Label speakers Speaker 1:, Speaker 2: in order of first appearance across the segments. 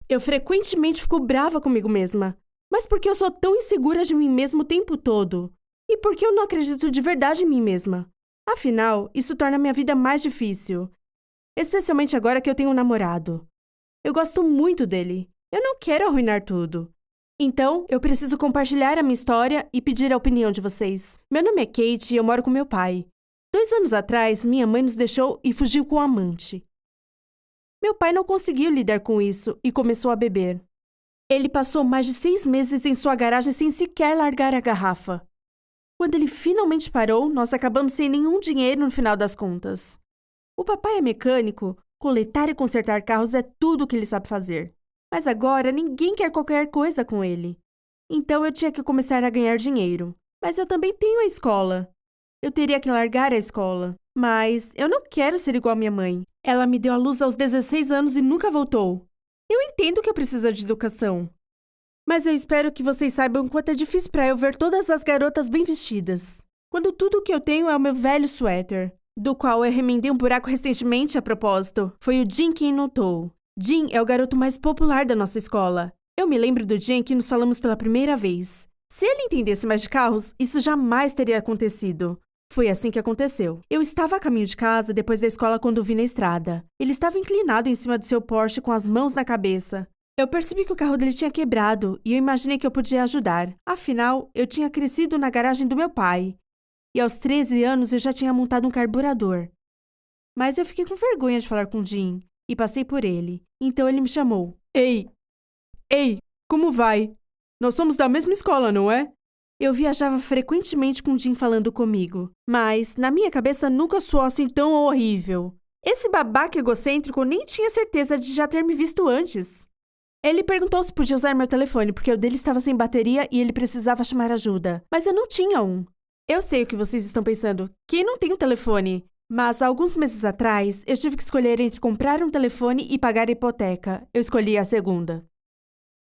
Speaker 1: Eu frequentemente fico brava comigo mesma. Mas por que eu sou tão insegura de mim mesma o tempo todo? E por que eu não acredito de verdade em mim mesma? Afinal, isso torna minha vida mais difícil. Especialmente agora que eu tenho um namorado. Eu gosto muito dele. Eu não quero arruinar tudo. Então, eu preciso compartilhar a minha história e pedir a opinião de vocês. Meu nome é Kate e eu moro com meu pai. 2 anos atrás, minha mãe nos deixou e fugiu com o amante. Meu pai não conseguiu lidar com isso e começou a beber. Ele passou mais de 6 meses em sua garagem sem sequer largar a garrafa. Quando ele finalmente parou, nós acabamos sem nenhum dinheiro no final das contas. O papai é mecânico, coletar e consertar carros é tudo o que ele sabe fazer. Mas agora ninguém quer qualquer coisa com ele. Então eu tinha que começar a ganhar dinheiro. Mas eu também tenho a escola. Eu teria que largar a escola. Mas eu não quero ser igual a minha mãe. Ela me deu à luz aos 16 anos e nunca voltou. Eu entendo que eu preciso de educação. Mas eu espero que vocês saibam quanto é difícil para eu ver todas as garotas bem vestidas. Quando tudo o que eu tenho é o meu velho suéter, do qual eu remendei um buraco recentemente a propósito. Foi o Jim quem notou. Jim é o garoto mais popular da nossa escola. Eu me lembro do dia em que nos falamos pela primeira vez. Se ele entendesse mais de carros, isso jamais teria acontecido. Foi assim que aconteceu. Eu estava a caminho de casa depois da escola quando o vi na estrada. Ele estava inclinado em cima de seu Porsche com as mãos na cabeça. Eu percebi que o carro dele tinha quebrado e eu imaginei que eu podia ajudar. Afinal, eu tinha crescido na garagem do meu pai. E aos 13 anos eu já tinha montado um carburador. Mas eu fiquei com vergonha de falar com Jim e passei por ele. Então ele me chamou. Ei, como vai? Nós somos da mesma escola, não é? Eu viajava frequentemente com Jim falando comigo, mas na minha cabeça nunca soou assim tão horrível. Esse babaca egocêntrico nem tinha certeza de já ter me visto antes. Ele perguntou se podia usar meu telefone porque o dele estava sem bateria e ele precisava chamar ajuda, mas eu não tinha um. Eu sei o que vocês estão pensando, quem não tem um telefone? Mas alguns meses atrás, eu tive que escolher entre comprar um telefone e pagar a hipoteca. Eu escolhi a segunda.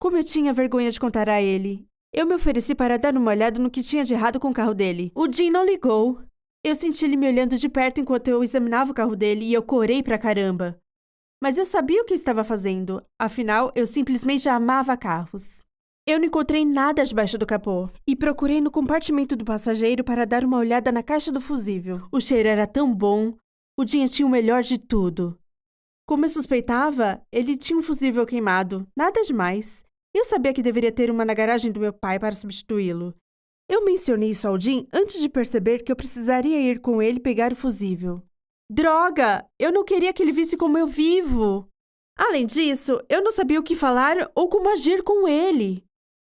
Speaker 1: Como eu tinha vergonha de contar a ele, eu me ofereci para dar uma olhada no que tinha de errado com o carro dele. O Jim não ligou. Eu senti ele me olhando de perto enquanto eu examinava o carro dele e eu corei pra caramba. Mas eu sabia o que estava fazendo. Afinal, eu simplesmente amava carros. Eu não encontrei nada debaixo do capô e procurei no compartimento do passageiro para dar uma olhada na caixa do fusível. O cheiro era tão bom. O Jim tinha o melhor de tudo. Como eu suspeitava, ele tinha um fusível queimado. Nada demais. Eu sabia que deveria ter uma na garagem do meu pai para substituí-lo. Eu mencionei isso ao Jim antes de perceber que eu precisaria ir com ele pegar o fusível. Droga! Eu não queria que ele visse como eu vivo. Além disso, eu não sabia o que falar ou como agir com ele.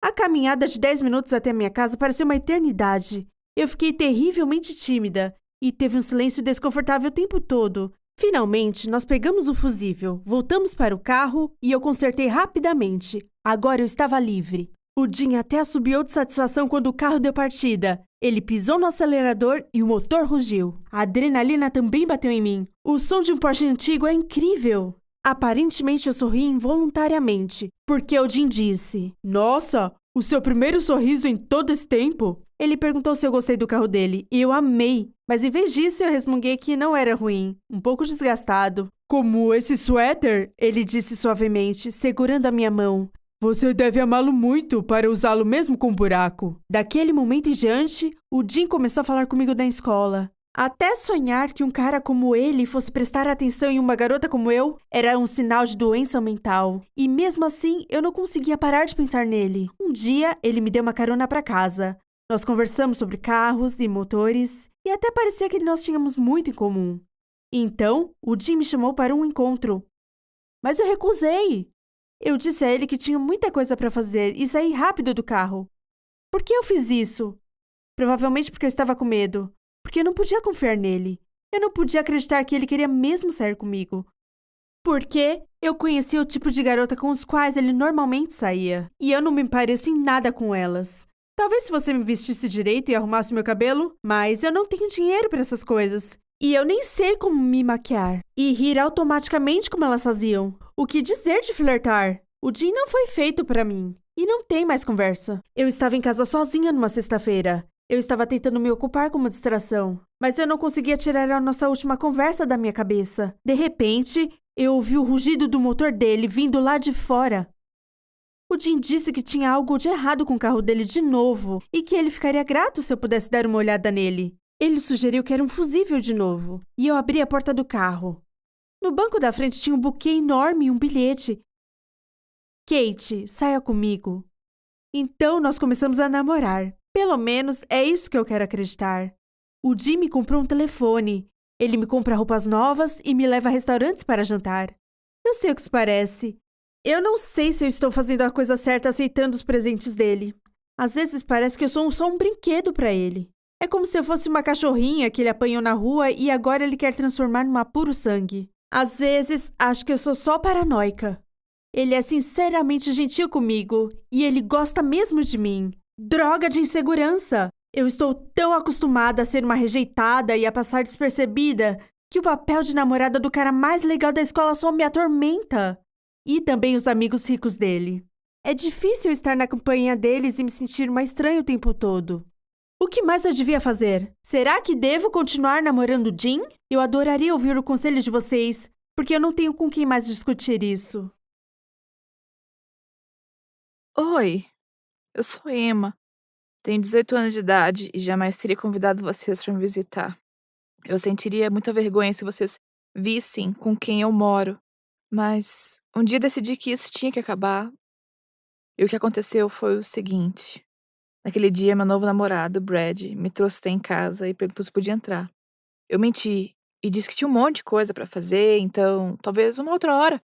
Speaker 1: A caminhada de 10 minutos até a minha casa pareceu uma eternidade. Eu fiquei terrivelmente tímida e teve um silêncio desconfortável o tempo todo. Finalmente, nós pegamos o fusível, voltamos para o carro e eu consertei rapidamente. Agora eu estava livre. O Jim até assobiou de satisfação quando o carro deu partida. Ele pisou no acelerador e o motor rugiu. A adrenalina também bateu em mim. O som de um Porsche antigo é incrível. Aparentemente eu sorri involuntariamente, porque o Jim disse: Nossa, o seu primeiro sorriso em todo esse tempo? Ele perguntou se eu gostei do carro dele, e eu amei. Mas em vez disso eu resmunguei que não era ruim, um pouco desgastado. Como esse suéter? Ele disse suavemente, segurando a minha mão. Você deve amá-lo muito para usá-lo mesmo com buraco. Daquele momento em diante, o Jim começou a falar comigo na escola. Até sonhar que um cara como ele fosse prestar atenção em uma garota como eu era um sinal de doença mental. E mesmo assim, eu não conseguia parar de pensar nele. Um dia, ele me deu uma carona para casa. Nós conversamos sobre carros e motores e até parecia que nós tínhamos muito em comum. Então, o Jim me chamou para um encontro. Mas eu recusei. Eu disse a ele que tinha muita coisa para fazer e saí rápido do carro. Por que eu fiz isso? Provavelmente porque eu estava com medo. Porque eu não podia confiar nele. Eu não podia acreditar que ele queria mesmo sair comigo. Porque eu conhecia o tipo de garota com os quais ele normalmente saía. E eu não me pareço em nada com elas. Talvez se você me vestisse direito e arrumasse meu cabelo, mas eu não tenho dinheiro para essas coisas. E eu nem sei como me maquiar. E rir automaticamente como elas faziam. O que dizer de flertar? O Jim não foi feito para mim. E não tem mais conversa. Eu estava em casa sozinha numa sexta-feira. Eu estava tentando me ocupar com uma distração. Mas eu não conseguia tirar a nossa última conversa da minha cabeça. De repente, eu ouvi o rugido do motor dele vindo lá de fora. O Jim disse que tinha algo de errado com o carro dele de novo e que ele ficaria grato se eu pudesse dar uma olhada nele. Ele sugeriu que era um fusível de novo, e eu abri a porta do carro. No banco da frente tinha um buquê enorme e um bilhete. Kate, saia comigo. Então nós começamos a namorar. Pelo menos é isso que eu quero acreditar. O Jim me comprou um telefone. Ele me compra roupas novas e me leva a restaurantes para jantar. Eu sei o que isso parece. Eu não sei se eu estou fazendo a coisa certa aceitando os presentes dele. Às vezes parece que eu sou só um brinquedo para ele. É como se eu fosse uma cachorrinha que ele apanhou na rua e agora ele quer transformar numa puro sangue. Às vezes, acho que eu sou só paranoica. Ele é sinceramente gentil comigo e ele gosta mesmo de mim. Droga de insegurança! Eu estou tão acostumada a ser uma rejeitada e a passar despercebida que o papel de namorada do cara mais legal da escola só me atormenta. E também os amigos ricos dele. É difícil estar na companhia deles e me sentir uma estranha o tempo todo. O que mais eu devia fazer? Será que devo continuar namorando Jim? Eu adoraria ouvir o conselho de vocês, porque eu não tenho com quem mais discutir isso.
Speaker 2: Oi, eu sou Emma. Tenho 18 anos de idade e jamais teria convidado vocês para me visitar. Eu sentiria muita vergonha se vocês vissem com quem eu moro. Mas um dia decidi que isso tinha que acabar. E o que aconteceu foi o seguinte. Naquele dia, meu novo namorado, Brad, me trouxe até em casa e perguntou se podia entrar. Eu menti e disse que tinha um monte de coisa para fazer, então talvez uma outra hora.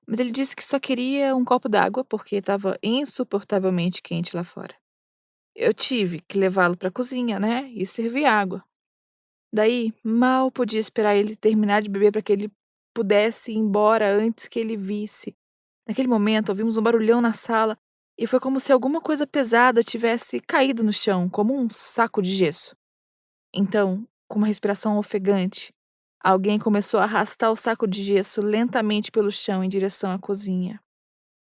Speaker 2: Mas ele disse que só queria um copo d'água porque estava insuportavelmente quente lá fora. Eu tive que levá-lo para a cozinha, né, e servir água. Daí, mal podia esperar ele terminar de beber para que ele pudesse ir embora antes que ele visse. Naquele momento, ouvimos um barulhão na sala e foi como se alguma coisa pesada tivesse caído no chão, como um saco de gesso. Então, com uma respiração ofegante, alguém começou a arrastar o saco de gesso lentamente pelo chão em direção à cozinha.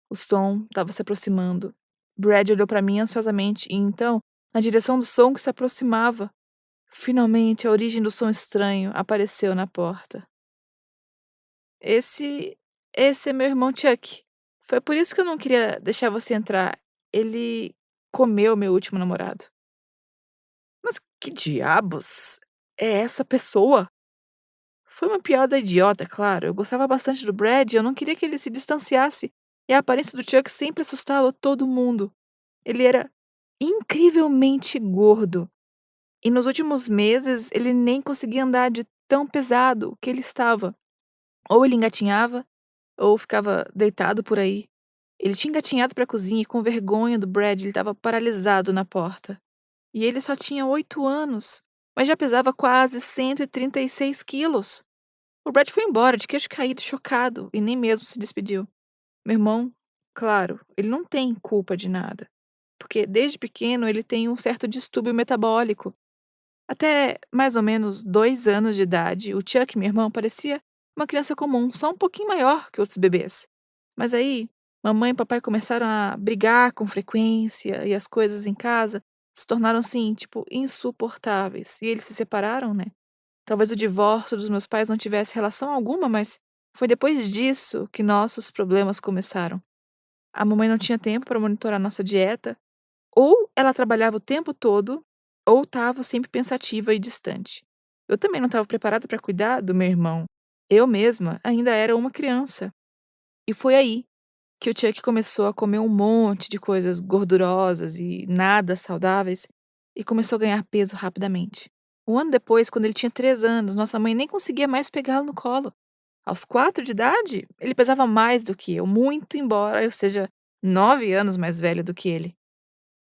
Speaker 2: O som estava se aproximando. Brad olhou para mim ansiosamente e então, na direção do som que se aproximava, finalmente a origem do som estranho apareceu na porta. Esse. Esse é meu irmão Chuck. Foi por isso que eu não queria deixar você entrar. Ele comeu meu último namorado. Mas que diabos é essa pessoa? Foi uma piada idiota, é claro. Eu gostava bastante do Brad e eu não queria que ele se distanciasse. E a aparência do Chuck sempre assustava todo mundo. Ele era incrivelmente gordo. E nos últimos meses ele nem conseguia andar de tão pesado que ele estava. Ou ele engatinhava, ou ficava deitado por aí. Ele tinha engatinhado para a cozinha e, com vergonha do Brad, ele estava paralisado na porta. E ele só tinha 8 anos, mas já pesava quase 136 quilos. O Brad foi embora, de queixo caído, chocado, e nem mesmo se despediu. Meu irmão, claro, ele não tem culpa de nada, porque desde pequeno ele tem um certo distúrbio metabólico. Até mais ou menos 2 anos de idade, o Chuck, meu irmão, parecia uma criança comum, só um pouquinho maior que outros bebês. Mas aí, mamãe e papai começaram a brigar com frequência e as coisas em casa se tornaram assim, tipo, insuportáveis. E eles se separaram, né? Talvez o divórcio dos meus pais não tivesse relação alguma, mas foi depois disso que nossos problemas começaram. A mamãe não tinha tempo para monitorar nossa dieta, ou ela trabalhava o tempo todo, ou estava sempre pensativa e distante. Eu também não estava preparada para cuidar do meu irmão. Eu mesma ainda era uma criança. E foi aí que o Chuck começou a comer um monte de coisas gordurosas e nada saudáveis e começou a ganhar peso rapidamente. Um ano depois, quando ele tinha 3 anos, nossa mãe nem conseguia mais pegá-lo no colo. Aos 4 de idade, ele pesava mais do que eu, muito embora eu seja 9 anos mais velha do que ele.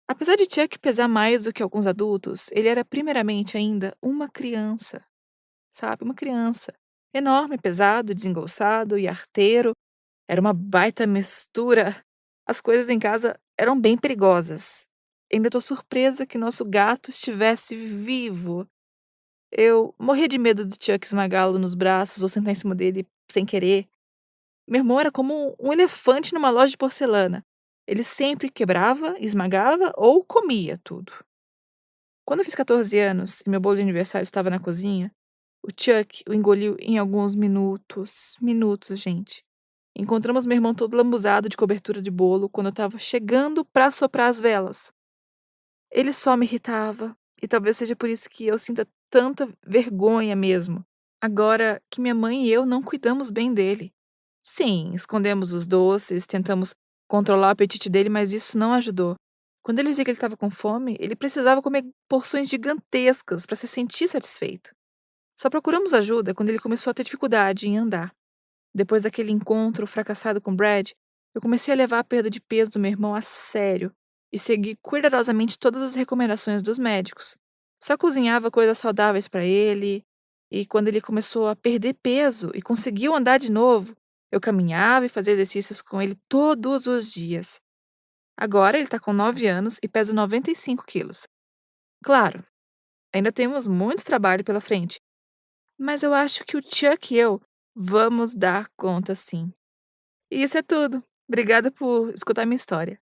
Speaker 2: Apesar de Chuck pesar mais do que alguns adultos, ele era primeiramente ainda uma criança, sabe? Uma criança. Enorme, pesado, desengolçado e arteiro. Era uma baita mistura. As coisas em casa eram bem perigosas. Ainda tô surpresa que nosso gato estivesse vivo. Eu morria de medo do Chuck esmagá-lo nos braços ou sentar em cima dele sem querer. Meu irmão era como um elefante numa loja de porcelana. Ele sempre quebrava, esmagava ou comia tudo. Quando eu fiz 14 anos e meu bolo de aniversário estava na cozinha, o Chuck o engoliu em alguns minutos. Minutos, gente. Encontramos meu irmão todo lambuzado de cobertura de bolo quando eu estava chegando para soprar as velas. Ele só me irritava, e talvez seja por isso que eu sinta tanta vergonha mesmo, agora que minha mãe e eu não cuidamos bem dele. Sim, escondemos os doces, tentamos controlar o apetite dele, mas isso não ajudou. Quando ele dizia que ele estava com fome, ele precisava comer porções gigantescas para se sentir satisfeito. Só procuramos ajuda quando ele começou a ter dificuldade em andar. Depois daquele encontro fracassado com Brad, eu comecei a levar a perda de peso do meu irmão a sério e segui cuidadosamente todas as recomendações dos médicos. Só cozinhava coisas saudáveis para ele, e quando ele começou a perder peso e conseguiu andar de novo, eu caminhava e fazia exercícios com ele todos os dias. Agora ele está com 9 anos e pesa 95 quilos. Claro, ainda temos muito trabalho pela frente, mas eu acho que o Chuck e eu vamos dar conta sim. E isso é tudo. Obrigada por escutar minha história.